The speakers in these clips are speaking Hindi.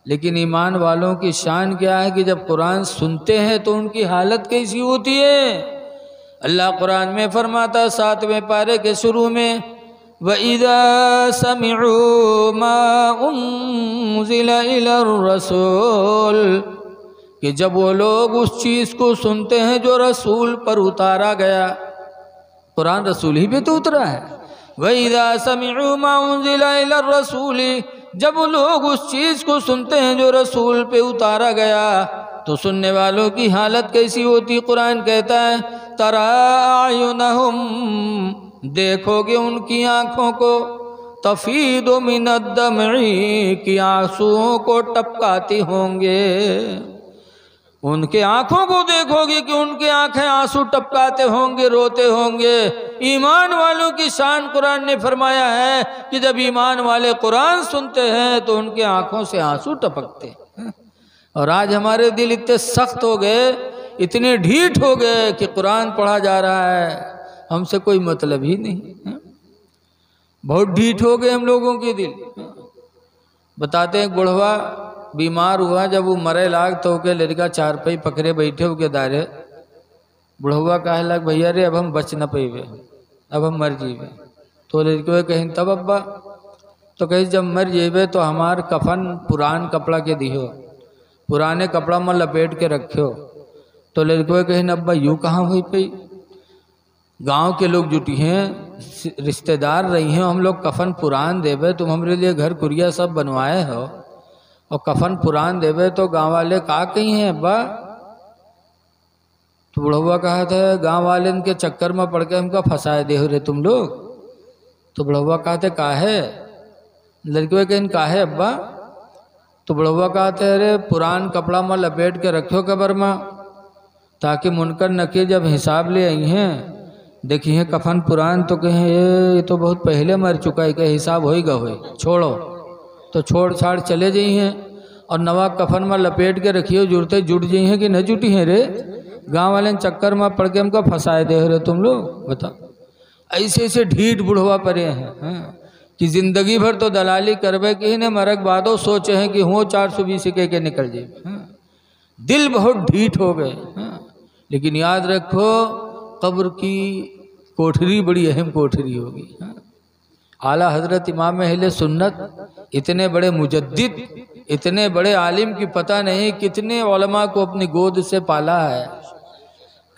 लेकिन ईमान वालों की शान क्या है कि जब कुरान सुनते हैं तो उनकी हालत कैसी होती है। अल्लाह कुरान में फरमाता 7वें पारे के शुरू में, वइज़ा समिअू मा उन्ज़िला इलर रसूल, कि जब वो लोग उस चीज़ को सुनते हैं जो रसूल पर उतारा गया, कुरान रसूल ही पे तो उतरा है। वइज़ा समिअू मा उन्ज़िला इलर रसूल, जब वो लोग उस चीज़ को सुनते हैं जो रसूल पे उतारा गया तो सुनने वालों की हालत कैसी होती। कुरान कहता है तरा अयुनहुम, देखोगे उनकी आँखों को, तफीदु मिनद दमई, कि आंसुओं को टपकाती होंगे। उनके आँखों को देखोगे कि उनके आँखें आंसू टपकाते होंगे, रोते होंगे। ईमान वालों की शान कुरान ने फरमाया है कि जब ईमान वाले कुरान सुनते हैं तो उनके आँखों से आंसू टपकते हैं। और आज हमारे दिल इतने सख्त हो गए, इतने ढीठ हो गए कि कुरान पढ़ा जा रहा है, हमसे कोई मतलब ही नहीं। बहुत ढीठ हो गए हम लोगों के दिल। बताते हैं बुढ़वा बीमार हुआ, जब वो मरे लाग तो के लड़का चारपाई पकड़े बैठे हो के दायरे, बुढ़वा कहे लग भैया रे अब हम बच न पेबे, अब हम मर जीवे। तो लड़के कहीं तब अब्बा, तो कहीं जब मर जेबे तो हमार कफन पुरान कपड़ा के दिहो, पुराने कपड़ा में लपेट के रखियो। तो लड़के कहीं अब्बा यूँ कहाँ हुई पई, गांव के लोग जुटी हैं, रिश्तेदार रही हैं, हम लोग कफन पुरान देवे, तुम हमारे लिए घर कुरिया सब बनवाए हो और कफन पुरान देवे तो गांव वाले का कहीं हैं अब्बा। तो बुढ़वा कहा था गांव वाले के चक्कर में पड़ के हमका फंसाए दे हो रे तुम लोग। तो बुढ़वा कहा थे का है, लड़के कहीं का है अब्बा। तो बुढ़वा कहा थे अरे पुरान कपड़ा में लपेट के रखो कबर में, ताकि मुनकर नकीर जब हिसाब ले आई हैं देखिए कफन पुरान तो कहें ये तो बहुत पहले मर चुका है, क्या हिसाब होएगा होए, छोड़ो। तो छोड़ छाड़ चले जाई हैं और नवा कफन में लपेट के रखियो, जुड़ते जुट जाई हैं कि न जुटी हैं रे, गांव वाले चक्कर में पड़ के हमको फंसाए दे रहे तुम लोग। बताओ ऐसे ऐसे ढीठ बुढ़वा पड़े हैं कि जिंदगी भर तो दलाली करवे कि न मरक बादो सोचे हैं कि हो 420 के निकल जाए। दिल बहुत ढीठ हो गए। लेकिन याद रखो कब्र की कोठरी बड़ी अहम कोठरी होगी। आला हजरत इमाम अहले सुन्नत इतने बड़े मुजद्दिद, इतने बड़े आलिम की पता नहीं कितने उलमा को अपनी गोद से पाला है।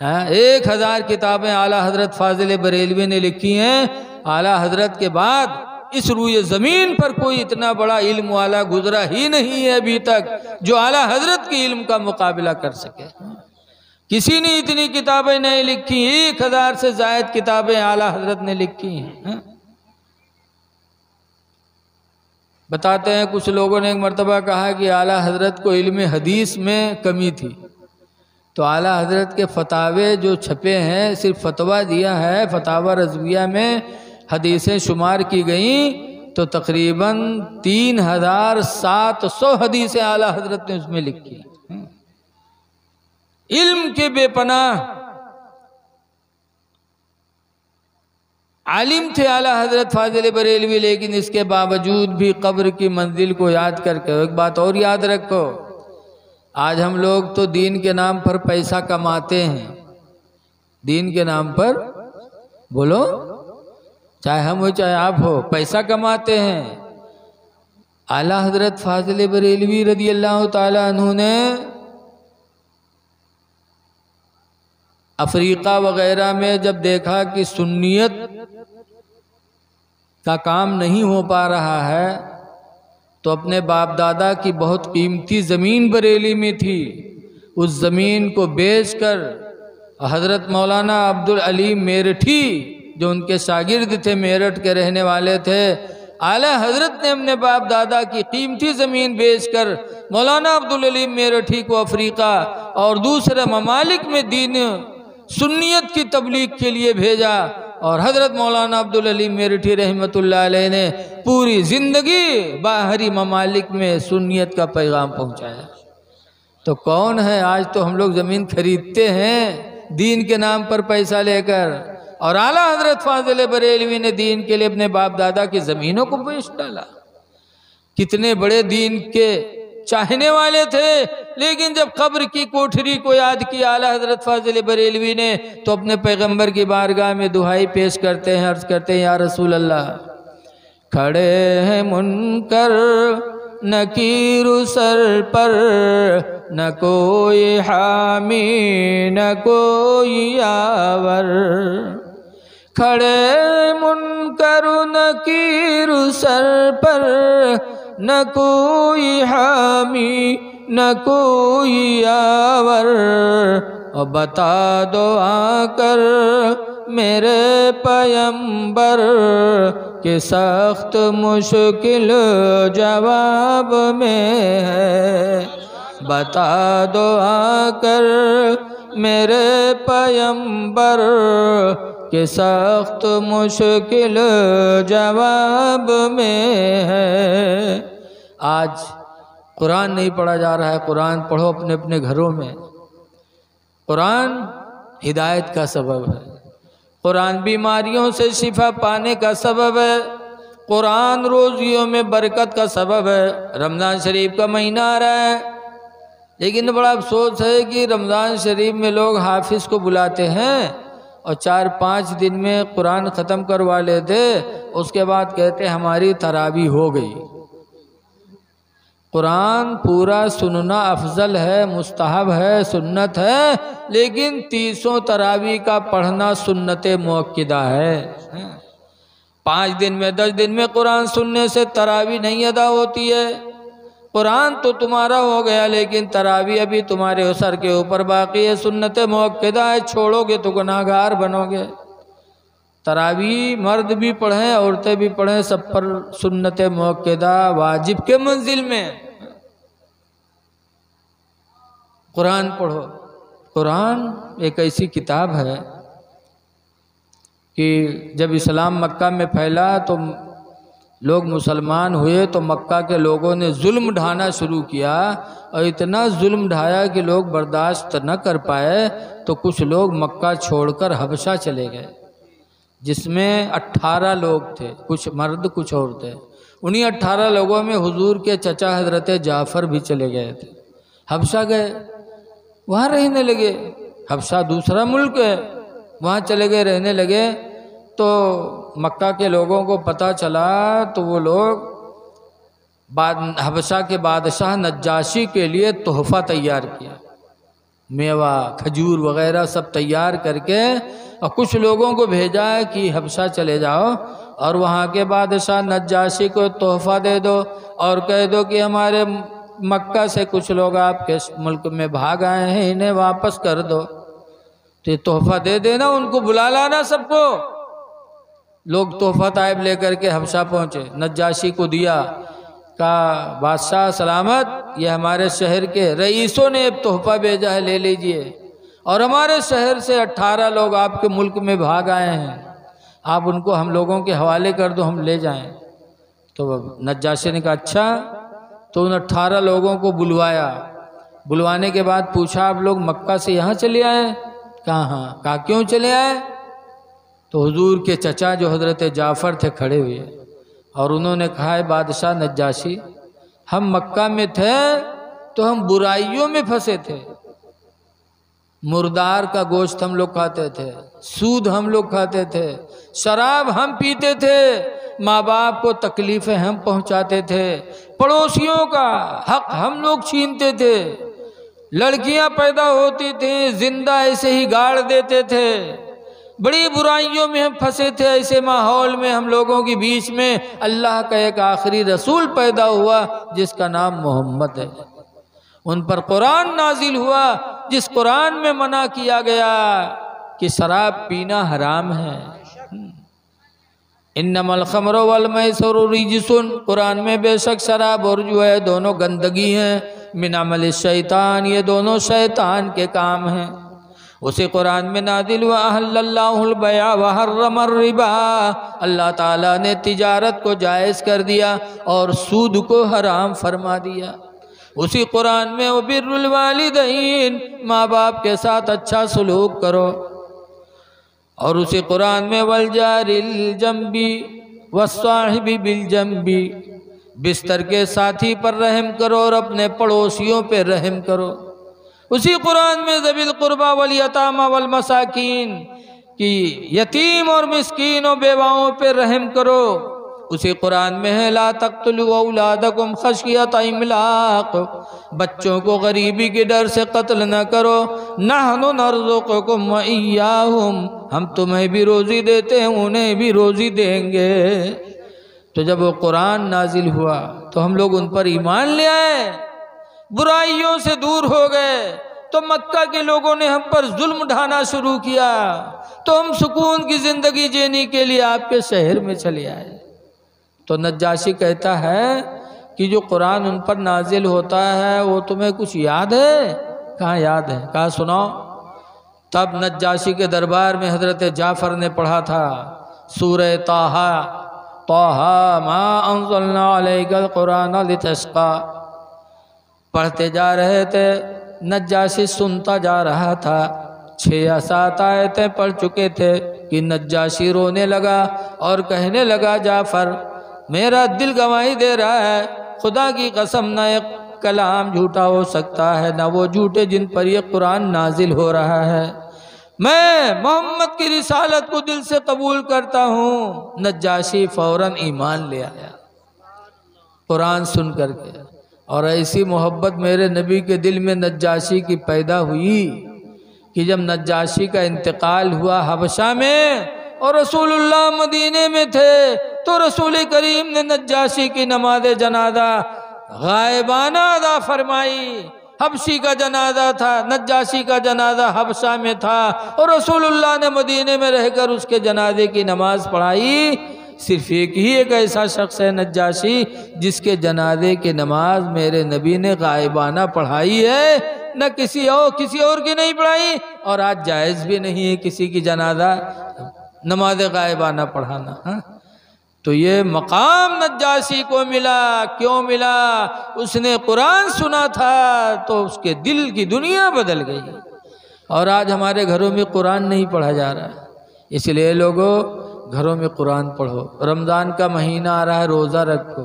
1000 किताबें आला हजरत फाजिल बरेलवी ने लिखी हैं। आला हजरत के बाद इस रूए ज़मीन पर कोई इतना बड़ा इल्म वाला गुजरा ही नहीं है अभी तक जो आला हजरत के इल्म का मुकाबला कर सके। किसी ने इतनी किताबें नहीं लिखी, 1000 से ज़ायद किताबें आला हजरत ने लिखी हैं। बताते हैं कुछ लोगों ने एक मर्तबा कहा कि आला हजरत को इल्म हदीस में कमी थी, तो आला हजरत के फतावे जो छपे हैं, सिर्फ फतवा दिया है, फतावा रज़विया में हदीसें शुमार की गई तो तकरीबन 3700 हदीसें आला हजरत ने उसमें लिखी। इल्म के बेपनाह आलिम थे आला हजरत फाजिल बरेलवी, लेकिन इसके बावजूद भी कब्र की मंजिल को याद करके एक बात और याद रखो, आज हम लोग तो दीन के नाम पर पैसा कमाते हैं, दीन के नाम पर बोलो, चाहे हम हो चाहे आप हो, पैसा कमाते हैं। आला हजरत फाजिल बरेलवी रदी अल्लाह ताला अन्हु ने अफ्रीका वगैरह में जब देखा कि सुन्नियत का काम नहीं हो पा रहा है, तो अपने बाप दादा की बहुत कीमती ज़मीन बरेली में थी, उस ज़मीन को बेचकर हज़रत मौलाना अब्दुल अलीम मेरठी जो उनके शागिर्द थे, मेरठ के रहने वाले थे, आला हज़रत ने अपने बाप दादा की कीमती ज़मीन बेचकर मौलाना अब्दुल अलीम मेरठी को अफ्रीका और दूसरे ममालिक में दीन सुन्नियत की तबलीग के लिए भेजा। और हज़रत मौलाना अब्दुल अलीम मेरठी रहमतुल्लाह अलैह ने पूरी ज़िंदगी बाहरी ममालिक में सुन्नियत का पैगाम पहुँचाया। तो कौन है, आज तो हम लोग ज़मीन खरीदते हैं दीन के नाम पर पैसा लेकर, और आला हज़रत फाजिल बरेलवी ने दीन के लिए अपने बाप दादा की ज़मीनों को बेच डाला। कितने बड़े दीन के चाहने वाले थे, लेकिन जब कब्र की कोठरी को याद किया आला हजरत फाजिल बरेलवी ने तो अपने पैगंबर की बारगाह में दुहाई पेश करते हैं, अर्ज करते हैं या रसूल अल्लाह, खड़े हैं मुनकर नकीर सर पर, न कोई हामी न कोई यावर। खड़े मुनकर नकीर सर पर, न कोई हामी न कोई यावर। और बता दो आकर मेरे पैगंबर के सख्त मुश्किल जवाब में है। बता दो आकर मेरे पैगंबर के सख्त मुश्किल जवाब में है। आज कुरान नहीं पढ़ा जा रहा है, कुरान पढ़ो अपने अपने घरों में। कुरान हिदायत का सबब है, कुरान बीमारियों से शिफा पाने का सबब है, कुरान रोजियों में बरकत का सबब है। रमज़ान शरीफ का महीना आ रहा है, लेकिन बड़ा अफसोस है कि रमज़ान शरीफ में लोग हाफिज़ को बुलाते हैं और 4-5 दिन में कुरान ख़त्म करवा लेते, उसके बाद कहते हमारी तरावी हो गई। कुरान पूरा सुनना अफजल है, मुस्तहब है, सुन्नत है, लेकिन 30 तरावी का पढ़ना सुन्नत मुअक्किदा है। 5 दिन में 10 दिन में कुरान सुनने से तरावी नहीं अदा होती है। कुरान तो तुम्हारा हो गया, लेकिन तरावी अभी तुम्हारे सर के ऊपर बाकी है, सुन्नत मुअक्किदा है, छोड़ोगे तो गुनाहगार बनोगे। तरावी मर्द भी पढ़ें औरतें भी पढ़ें, सब पर सुन्नत मुअक्किदा वाजिब के मंजिल में। कुरान पढ़ो। कुरान एक ऐसी किताब है कि जब इस्लाम मक्का में फैला तो लोग मुसलमान हुए तो मक्का के लोगों ने जुल्म ढाना शुरू किया, और इतना जुल्म ढाया कि लोग बर्दाश्त न कर पाए, तो कुछ लोग मक्का छोड़कर हबशा चले गए, जिसमें 18 लोग थे, कुछ मर्द कुछ औरतें। उन्हीं 18 लोगों में हुजूर के चचा हजरत जाफ़र भी चले गए थे, हबशा गए, वहाँ रहने लगे। हबशा दूसरा मुल्क है, वहाँ चले गए, रहने लगे। तो मक्का के लोगों को पता चला तो वो लोग हबशा के बादशाह नज्जाशी के लिए तोहफ़ा तैयार किया, मेवा खजूर वगैरह सब तैयार करके, और कुछ लोगों को भेजा है कि हबशा चले जाओ और वहाँ के बादशाह नज्जाशी को तोहफ़ा दे दो और कह दो कि हमारे मक्का से कुछ लोग आपके मुल्क में भाग आए हैं, इन्हें वापस कर दो। तो ये तोहफ़ा दे देना, उनको बुला लाना सबको। लोग तोहफ़ा ताइब लेकर के हबशा पहुँचे, नज्जाशी को दिया, कहा बादशाह सलामत, ये हमारे शहर के रईसों ने अब तोहफ़ा भेजा है, ले लीजिए, और हमारे शहर से 18 लोग आपके मुल्क में भाग आए हैं, आप उनको हम लोगों के हवाले कर दो, हम ले जाएं। तो नज्जाशी ने कहा अच्छा। तो उन 18 लोगों को बुलवाया, बुलवाने के बाद पूछा आप लोग मक्का से यहाँ चले आए? कहा हाँ। कहा क्यों चले आए? तो हुजूर के चचा जो हजरत जाफ़र थे खड़े हुए, और उन्होंने कहा है बादशाह नज्जाशी, हम मक्का में थे तो हम बुराइयों में फंसे थे, मुर्दार का गोश्त हम लोग खाते थे, सूद हम लोग खाते थे, शराब हम पीते थे, माँ बाप को तकलीफ़ें हम पहुँचाते थे, पड़ोसियों का हक हम लोग छीनते थे, लड़कियाँ पैदा होती थी जिंदा ऐसे ही गाड़ देते थे, बड़ी बुराइयों में हम फंसे थे। ऐसे माहौल में हम लोगों के बीच में अल्लाह का एक आखिरी रसूल पैदा हुआ जिसका नाम मोहम्मद है। उन पर कुरान नाजिल हुआ, जिस कुरान में मना किया गया कि शराब पीना हराम है। इन्नमल खमरु वल मैसरु रिजसुन, कुरान में बेशक शराब और जो है दोनों गंदगी हैं, मिन अमल शैतान, ये दोनों शैतान के काम हैं। उसी कुरान में नादिल हुआ अहल्लल्लाहुल बैअ व हर्रमर रिबा, अल्लाह ताला ने तिजारत को जायज़ कर दिया और सूद को हराम फरमा दिया। उसी कुरान में वो बिर्रुल वालिदैन, माँ बाप के साथ अच्छा सलूक करो। और उसी कुरान में वल जारिल जंबी वस्साहिबी बिल जंबी, बिस्तर के साथी पर रहम करो और अपने पड़ोसियों पे रहम करो। उसी कुरान में ज़बिल कुर्बा वल यतामा वल मसाकीन कि यतीम और मिस्कीन और बेवाओं पे रहम करो। उसी कुरान में है ला तक़्तुलू औलादकुम खशियत इमलाक, बच्चों को गरीबी के डर से कत्ल न करो। नहनु नर्ज़ुकुकुम व इय्याहुम, हम तुम्हें भी रोज़ी देते हैं उन्हें भी रोज़ी देंगे। तो जब वो कुरान नाजिल हुआ तो हम लोग उन पर ईमान ले आए, बुराइयों से दूर हो गए। तो मक्का के लोगों ने हम पर जुल्म ढाना शुरू किया, तो हम सुकून की ज़िंदगी जीने के लिए आपके शहर में चले आए। तो नज्जाशी कहता है कि जो कुरान उन पर नाजिल होता है वो तुम्हें कुछ याद है? कहाँ याद है, कहाँ सुनाओ। तब नज्जाशी के दरबार में हज़रत जाफ़र ने पढ़ा था सूरह ताहा, ताहा मा अंज़लना अलैकल कुरान लितश्क़ा। पढ़ते जा रहे थे, नज्जाशी सुनता जा रहा था। 6 या 7 आयतें पढ़ चुके थे कि नज्जाशी रोने लगा और कहने लगा जाफ़र मेरा दिल गवाही दे रहा है, खुदा की कसम न एक कलाम झूठा हो सकता है न वो झूठे जिन पर यह कुरान नाजिल हो रहा है। मैं मोहम्मद की रिसालत को दिल से कबूल करता हूँ। नज्जाशी फौरन ईमान ले आया कुरान सुन करके, और ऐसी मोहब्बत मेरे नबी के दिल में नज्जाशी की पैदा हुई कि जब नज्जाशी का इंतकाल हुआ हबशा में और रसूलुल्लाह मदीने में थे, तो रसूल करीम ने नज्जाशी की नमाज जनाजा गायबाना अदा फरमाई। हबशी का जनाजा था, नज्जाशी का जनाजा हबशा में था, और रसूलुल्लाह ने मदीने में रहकर उसके जनाजे की नमाज पढ़ाई। सिर्फ एक ही एक ऐसा शख्स है नज्जाशी जिसके जनाजे की नमाज मेरे नबी ने गायबाना पढ़ाई है, न किसी और की नहीं पढ़ाई। और आज जायज़ भी नहीं है किसी की जनाजा नमाज गायबाना पढ़ाना। हाँ? तो ये मकाम नज्जाशी को मिला, क्यों मिला? उसने कुरान सुना था तो उसके दिल की दुनिया बदल गई। और आज हमारे घरों में कुरान नहीं पढ़ा जा रहा, इसलिए लोगों घरों में कुरान पढ़ो। रमज़ान का महीना आ रहा है, रोज़ा रखो।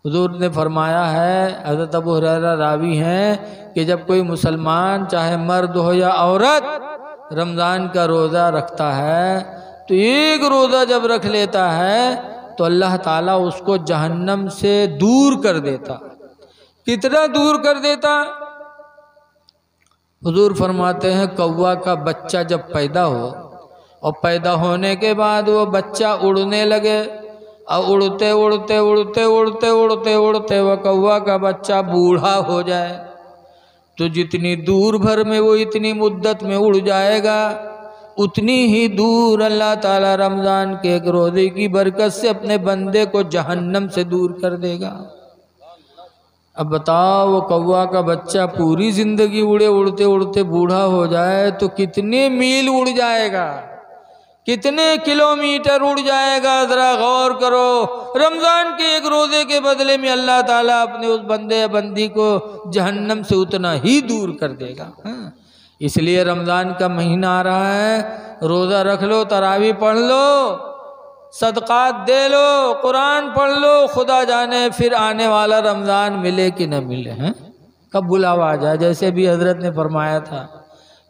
हुजूर ने फरमाया है, हज़रत अबू हुरैरा रावी हैं कि जब कोई मुसलमान चाहे मर्द हो या औरत रमज़ान का रोज़ा रखता है तो एक रोज़ा जब रख लेता है तो अल्लाह ताला उसको जहन्नम से दूर कर देता। कितना दूर कर देता? हुजूर फरमाते हैं कौवा का बच्चा जब पैदा हो और पैदा होने के बाद वो बच्चा उड़ने लगे और उड़ते उड़ते उड़ते उड़ते उड़ते उड़ते वह कौवा का बच्चा बूढ़ा हो जाए, तो जितनी दूर भर में वो इतनी मुद्दत में उड़ जाएगा, उतनी ही दूर अल्लाह ताला रमज़ान के एक रोज़े की बरकत से अपने बंदे को जहन्नम से दूर कर देगा। अब बताओ, वो कौवा का बच्चा पूरी ज़िंदगी उड़े उड़ते उड़ते बूढ़ा हो जाए तो कितने मील उड़ जाएगा, कितने किलोमीटर उड़ जाएगा? ज़रा गौर करो। रमज़ान के एक रोज़े के बदले में अल्लाह ताला अपने उस बंदे या बंदी को जहन्नम से उतना ही दूर कर देगा। इसलिए रमज़ान का महीना आ रहा है, रोज़ा रख लो, तरावी पढ़ लो, सदक़ात दे लो, कुरान पढ़ लो। खुदा जाने फिर आने वाला रमज़ान मिले कि न मिले, हैं कब बुलावा आ जाए। जैसे भी हज़रत ने फरमाया था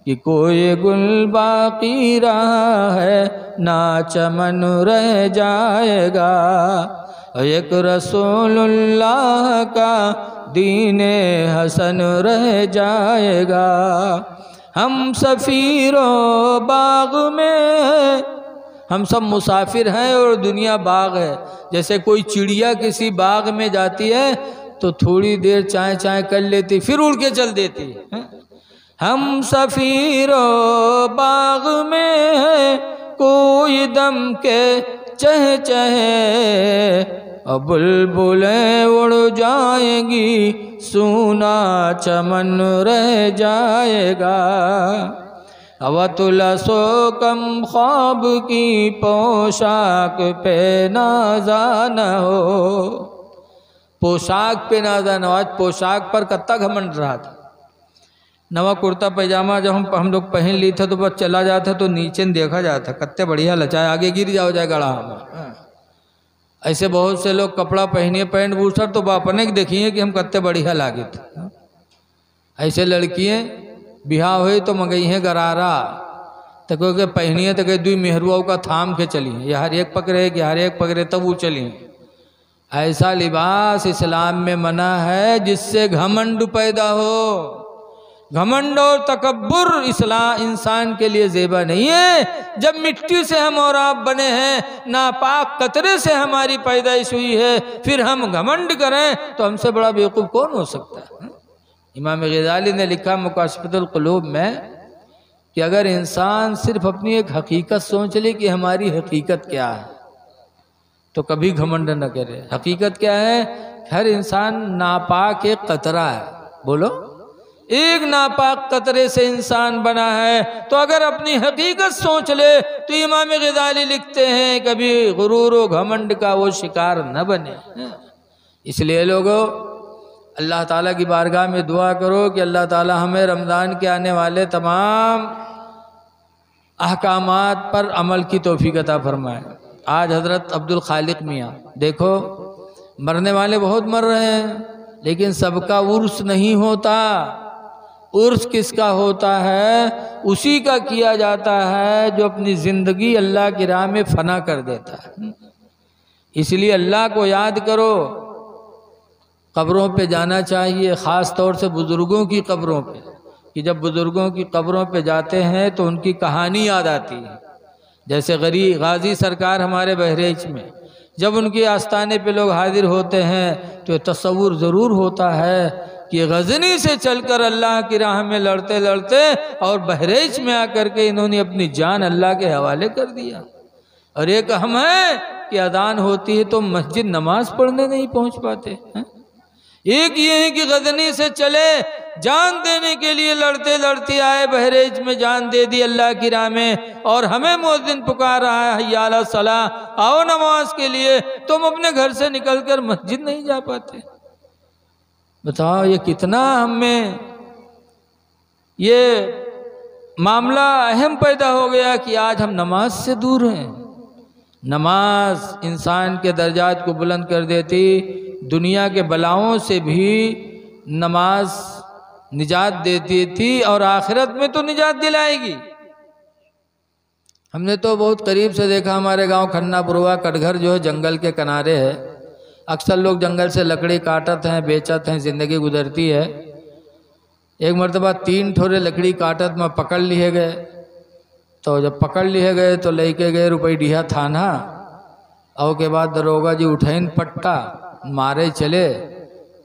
कि कोई गुल बाकी रहा है ना चमन रह जाएगा, एक रसूलुल्लाह का दीने हसन रह जाएगा। हम सफ़ीरो बाग में, हम सब मुसाफिर हैं और दुनिया बाग है। जैसे कोई चिड़िया किसी बाग में जाती है तो थोड़ी देर चाय चाय कर लेती, फिर उड़ के चल देती है। हम सफ़ीरो बाग में है कोई दम के चह चहे, और बुलबुलें उड़ जाएंगी सूना चमन रह जाएगा। अवतुला सो कम ख्वाब की पोशाक पे नाज़ा न हो, पोशाक पे नाज़ा न हो। आज पोशाक पर कत्ता घमंड रहा था। नवा कुर्ता पैजामा जब हम लोग पहन ली था तो बस चला जाता तो नीचे देखा जाता, कत्ते बढ़िया लचाए, आगे गिर जाओ जाए गड़ा में। ऐसे बहुत से लोग कपड़ा पहनिए पैंट बूसर तो अपने देखिए कि हम कत्ते बढ़िया लागे थे। ऐसे लड़कियाँ बिहार हुई तो मंगई हैं गरारा, तो कोई पहनिए तो कहीं दुई मेहरुआ का थाम के चलिए, यार एक पकड़े यार एक पकड़े तब वो चलिए। ऐसा लिबास इस्लाम में मना है जिससे घमंड पैदा हो। घमंड और तकब्बुर इस्लाम इंसान के लिए ज़ेबा नहीं है। जब मिट्टी से हम और आप बने हैं, नापाक कतरे से हमारी पैदाइश हुई है, फिर हम घमंड करें तो हमसे बड़ा बेवकूफ़ कौन हो सकता है। इमाम गज़ाली ने लिखा मुकाशफतुल क़ुलूब में कि अगर इंसान सिर्फ अपनी एक हकीकत सोच ले कि हमारी हकीकत क्या है, तो कभी घमंड न करे। हकीकत क्या है? हर इंसान नापाक एक कतरा है। बोलो, एक नापाक कतरे से इंसान बना है। तो अगर अपनी हकीकत सोच ले तो इमाम गज़ाली लिखते हैं कभी गुरूर व घमंड का वो शिकार न बने। इसलिए लोगों, अल्लाह ताला की बारगाह में दुआ करो कि अल्लाह ताला हमें रमज़ान के आने वाले तमाम अहकामात पर अमल की तौफीक अता फरमाए। आज हज़रत अब्दुल खालिक मियाँ देखो, मरने वाले बहुत मर रहे हैं, लेकिन सबका उर्स नहीं होता। उर्स किसका होता है? उसी का किया जाता है जो अपनी ज़िंदगी अल्लाह की राह में फना कर देता है। इसलिए अल्लाह को याद करो। कब्रों पे जाना चाहिए, ख़ास तौर से बुज़ुर्गों की कब्रों पे, कि जब बुज़ुर्गों की कब्रों पे जाते हैं तो उनकी कहानी याद आती है। जैसे गाजी सरकार हमारे बहरेच में, जब उनके आस्थाने पे लोग हाजिर होते हैं तो तसव्वुर ज़रूर होता है कि गजनी से चलकर अल्लाह की राह में लड़ते लड़ते और बहरेच में आकर के इन्होंने अपनी जान अल्लाह के हवाले कर दिया। और एक हम है कि अजान होती है तो मस्जिद नमाज पढ़ने नहीं पहुंच पाते हैं। एक ये है कि गजनी से चले, जान देने के लिए लड़ते लड़ते आए, बहरेज में जान दे दी अल्लाह की राह में, और हमें मुअज्जिन पुकार रहा है हय्या अला सलाह, आओ नमाज के लिए, तुम अपने घर से निकलकर मस्जिद नहीं जा पाते। बताओ ये कितना हमें ये मामला अहम पैदा हो गया कि आज हम नमाज से दूर हैं। नमाज इंसान के दर्जात को बुलंद कर देती, दुनिया के बलाओं से भी नमाज निजात देती थी और आखिरत में तो निजात दिलाएगी। हमने तो बहुत करीब से देखा, हमारे गांव खन्नापुरवा कटघर जो है जंगल के किनारे है। अक्सर लोग जंगल से लकड़ी काटत हैं, बेचत हैं, ज़िंदगी गुजरती है। एक मरतबा 3 ठोरे लकड़ी काटत में पकड़ लिए गए। तो जब पकड़ लिए गए तो लेके गए रुपैडिया थाना, और के बाद दरोगा जी उठैन पट्टा मारे चले।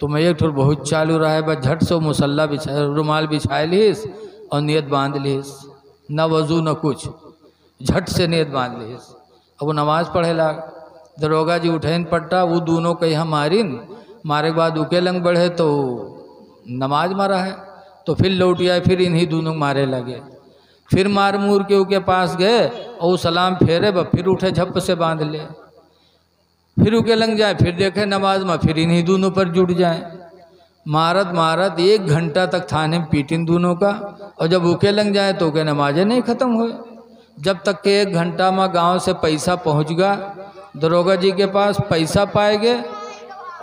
तो मैं एक ठोर बहुत चालू रहा है, बस झट से मुसल्ला बिछा रुमाल बिछाए लीस और नियत बांध लीस, न वजू न कुछ, झट से नियत बांध लीस। अब वो नमाज पढ़े लाग। दरोगा जी उठैन पट्टा, वो दोनों के यहाँ मारिन, मारे के बाद उके लंग बढ़े तो नमाज मारा है। तो फिर लौट आए, फिर इन्हीं दोनों मारे लगे। फिर मार मूर के उके पास गए और सलाम फेरे, फिर उठे झप से बांध ले। फिर उके लंग जाए, फिर देखे नमाज में, फिर इन्हीं दोनों पर जुट जाए। मारत मारत 1 घंटा तक थाने में पीटिन दोनों का, और जब उके लंग जाए तो उके नमाजें नहीं ख़त्म हुए। जब तक के 1 घंटा में गांव से पैसा पहुंच गया, दरोगा जी के पास पैसा पाएंगे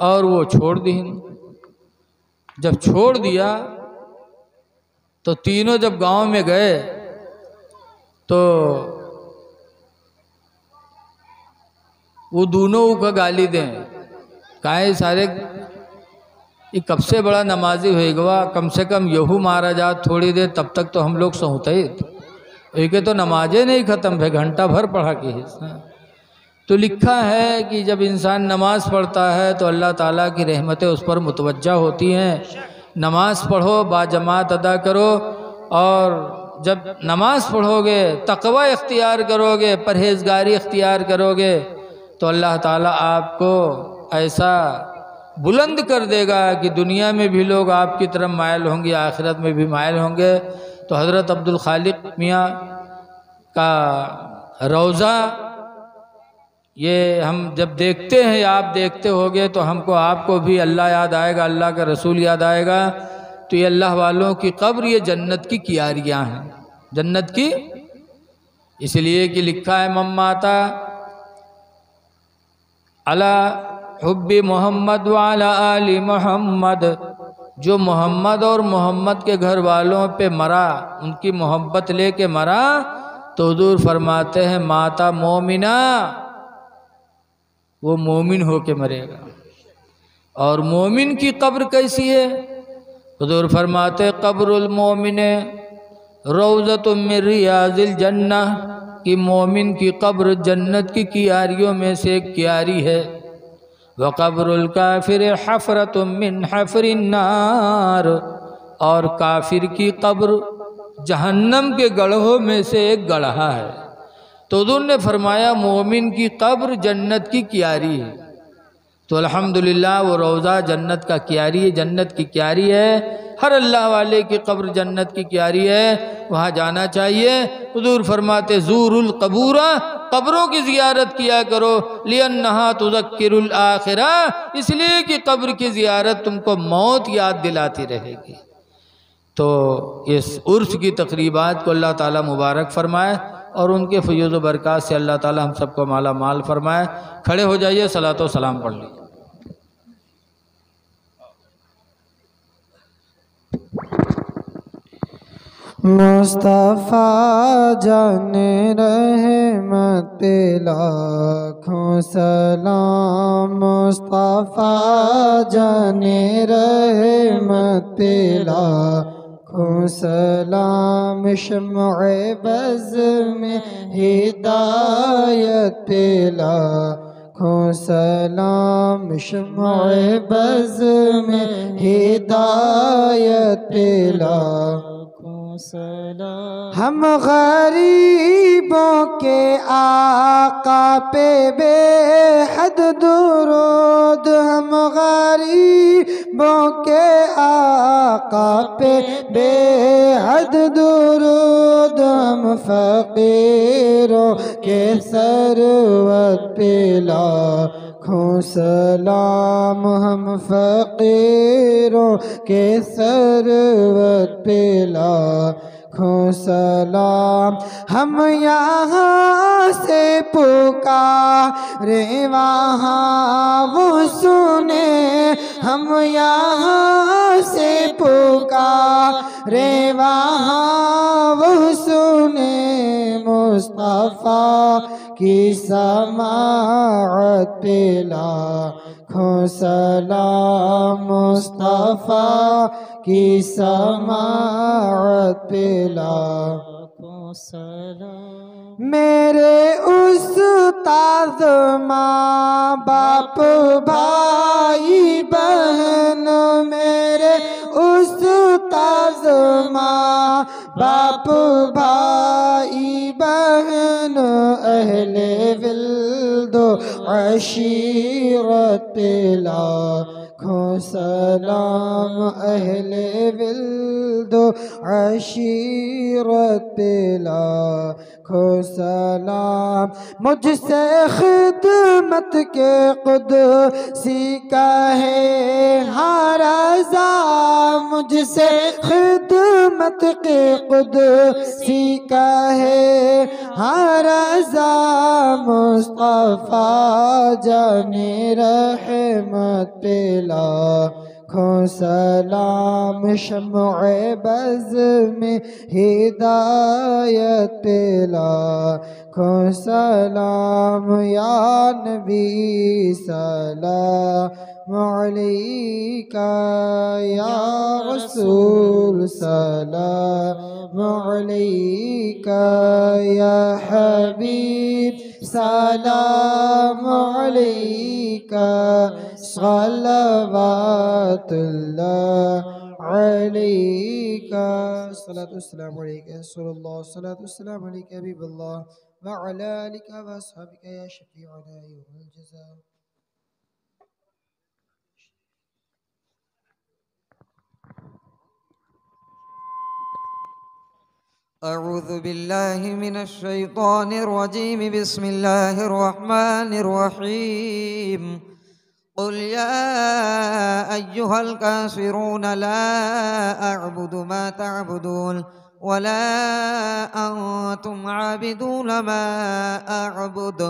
और वो छोड़ दी। जब छोड़ दिया तो तीनों जब गांव में गए तो वो दोनों का गाली दें, काहे सारे ये कब से बड़ा नमाजी होएगा, कम से कम यहू मारा जा थोड़ी देर, तब तक तो हम लोग सोते एक तो नमाजें नहीं ख़त्म है, घंटा भर पढ़ा के। तो लिखा है कि जब इंसान नमाज पढ़ता है तो अल्लाह ताला की रहमतें उस पर मुतवज्जा होती हैं। नमाज पढ़ो, बाजमात अदा करो, और जब नमाज पढ़ोगे, तकवा इख्तियार करोगे, परहेजगारी इख्तियार करोगे, तो अल्लाह ताला आपको ऐसा बुलंद कर देगा कि दुनिया में भी लोग आपकी तरफ मायल होंगे, आखिरत में भी मायल होंगे। तो हज़रत अब्दुल खालिक मियाँ का रोज़ा ये हम जब देखते हैं, आप देखते होगे, तो हमको आपको भी अल्लाह याद आएगा, अल्लाह का रसूल याद आएगा। तो ये अल्लाह वालों की कब्र ये जन्नत की कियारियाँ हैं, जन्नत की। इसलिए कि लिखा है मम्माता अला हुब्बी मोहम्मद व अला आली मोहम्मद, जो मोहम्मद और मोहम्मद के घर वालों पे मरा, उनकी मोहब्बत लेके मरा, तो हुजूर फरमाते हैं माता मोमिना, वो मोमिन होके मरेगा। और मोमिन की कब्र कैसी है? हुजूर फरमाते कब्रुल मोमिन रौज़तुम मिन रियाज़िल जन्नह, कि मोमिन की कब्र जन्नत की कियारियों में से एक कियारी है। व कब्रुल काफिर हफ़रतुम मिन हफ़रिन नार, और काफिर की कब्र जहन्नम के गढ़ों में से एक गढ़ा है। तो हुजूर ने फरमाया मोमिन की कब्र जन्नत की कियारी है। तो अल्हम्दुलिल्लाह वो रोज़ा जन्नत का कियारी है, जन्नत की कियारी है। हर अल्लाह वाले की कब्र जन्नत की कियारी है, वहाँ जाना चाहिए। हुजूर फरमाते ज़ूरुल कबूरा, कब्रों की ज़ियारत किया करो, लिअन्नहा तुज़क्किरुल आखिरा, इसलिए कि कब्र की ज़ियारत तुमको मौत याद दिलाती रहेगी। तो इस उर्स की तकरीबात को अल्लाह ताला मुबारक फरमाए और उनके फयूज़ व बरक़ात से अल्लाह ताला हम सबको माला माल फरमाए। खड़े हो जाइए, सलातो व सलाम पढ़ लीजिए। मुस्तफ़ा जाने रहमत लाखों सलाम, मुस्तफ़ा जाने रहमत लाखों सलाम, शम्अ बज़ में हिदायत लाखों सलाम, शम्अ बज़ में हिदायत लाखों सलाम। हम गरीबों के आका पे बेहद दुरूद, हम गरीबों के आका पे बेहद दुरूद, हम फ़कीरों के सरवत पे लाखों सलाम, हम फ़कीरों के सरवत पे लाखों सलाम। हम यहाँ से पुकारे वहाँ वो सुने, हम यहाँ से पुकारे वहाँ वो सुने, मुस्तफ़ा की समाअत पे लाखों सलाम, मुस्तफ़ा की समाअत पे लाखों सलाम। मेरे उस्ताद माँ बाप भाई बहन, मेरे उस्ताद माँ बाप भाई बहन, अहले विल्दो अशीरत पे लाखों सलाम, अहले विल्दो अशीरत पे लाखों सलाम। मुझसे खिदमत के कुदसी का है हाँ रज़ा, मुझसे खिदमत के कुदसी का है हाँ रज़ा, मुस्तफ़ा जाने रहमत पे लाखों सलाम, शम्अ बज़ में हिदायत पे लाखों सलाम। या नबी सलाम अलैका, या रसूल सलाम अलैका, या हबीब सलाम अलैका, सल्लल्लाहु अलैका, सल्लल्लाहु अलैका रसूलुल्लाह, सल्लल्लाहु अलैका हबीबुल्लाह, व अला आलिका व अस्हाबिका या शफीअना यौमल जज़ा। अऊज़ु बिल्लाहि मिनश शैतानिर रजीम, बिस्मिल्लाहिर रहमानिर रहीम। क़ुल या अय्युहल काफ़िरून ला अअबुदु मा तअबुदून वला अंतुम आबिदून मा अअबुदु